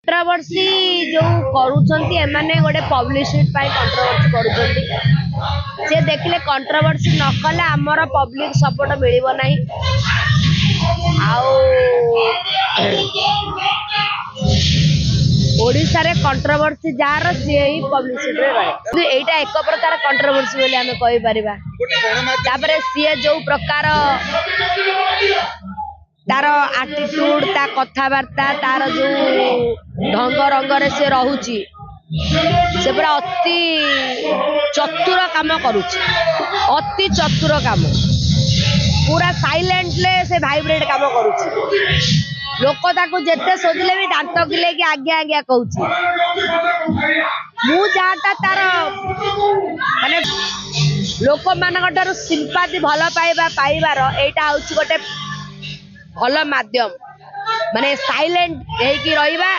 Controversy जो करूछंती एमाने गोटे पब्लिसिटी पाई कंट्रोवर्सी करूछंती से देखले कंट्रोवर्सी न कले हमर पब्लिक सपोर्ट मिलिबो नाही आउ ओडिसा रे कंट्रोवर्सी जार से ही पब्लिसिटी रे रहे तो एटा एक प्रकार कंट्रोवर्सी बोली हमें कहि परिबा तापरे सी जो प्रकार तार एटीट्यूड ता कथावार्ता तार जो ढंग रंग रे से रहूची से पूरा अति चतुर काम करूची अति चतुर काम पूरा साइलेंटले से वाइब्रेट काम करूची लोक ताको जेते सोचले भी दांत गिले कि आज्ञा आज्ञा कहूची मु जाटा तार माने लोक मानकटारु सिंपाथी भल पाइबा पाइबार एटा होची गोटे भल माध्यम माने साइलेंट हेकी रहिबा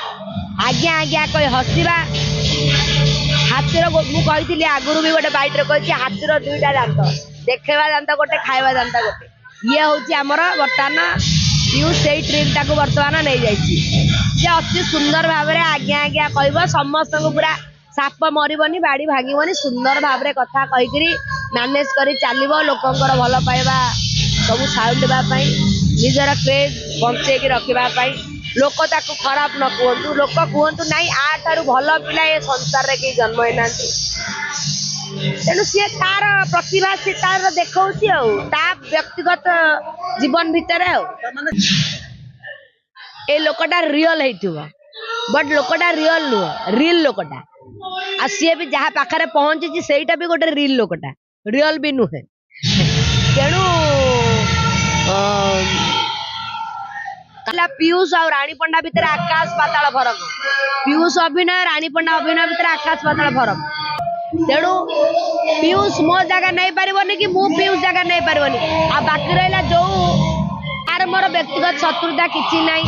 आज्ञा आज्ञा कहि हसिबा हाथीर मु कहिथिली आगुरु भी गोटे बाइट रे कहि हाथीर दुईटा दांत देखेबा दांत गोटे खाइबा दांत गोटे ये होची हमर वर्तमान यू सेई ट्रिक टाको वर्तमान नै जाईची जे अति सुंदर भाव रे आज्ञा आज्ञा कहबो समस्त को पूरा साप मरिबनी बाड़ी भागिबनी सुंदर भाव रे कथा कहिकरी मैनेज करी चालिबो लोकंकर भल पाइबा सब साउंडबा पई निजर क्रेज बंचे की रखिबा पई लोक ताको खराब न कहतु लोक कहतु नहीं आ तारु भल पिला ए संसार रे के जन्म होना तेणु सी तार प्रतिभा से तार देखौसी ता व्यक्तिगत जीवन भितर ए लोकटा रियल हेतिबो बट लोकटा रियल नु रियल लोकटा आ सी भी जहाँ पाखरे पहुंची सेटा भी गोटे रियल लोकटा रियल भी नुहे तेणु पीयूष और रानी पंडा भितर आकाश पाताल फरक पीयूष अभिनय रानी पंडा अभिनय भितर आकाश पाताल फरक तेणु पीयूष मो जगह नहीं पारिबनी कि मु पीयूष जगह नहीं पारिबनी आ बाकी रहिला जो तार मोर व्यक्तिगत शत्रुता किछि नहीं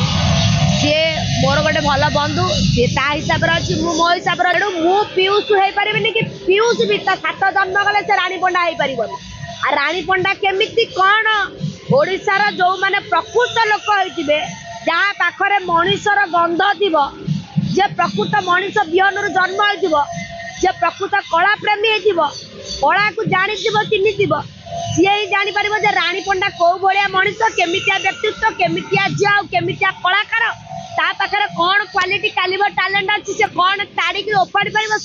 सी मोर गोटे भल बंधु सी ता हिसाब रे अछि मु मो हिसाब रे मु पीयूष हेई पारिबनी कि पीयूष भी ता सात जन्म गले से रानी पंडा हेई पारिबनी आ रानी पंडा केमिति कोन ओडिशार जो माने प्रकृत लोक होइतिबे जहाँ पाखरे मनीषर गंध थिबो जे प्रकृत मनीष बिहन जन्म होइतिबो जे प्रकृत कला प्रेमी होइतिबो कला को जानिथिबो चिन्हिथिबो सी ही जानि परिबो जे रानी पंडा को भलिया मनीष केमितिया व्यक्तित्व केमितिया जिया केमितिया कलाकार ता पाखरे कोन क्वालिटी कैलिबर टैलेंट अछि से कोन ताड़ी की ओपाड़ी परिबो।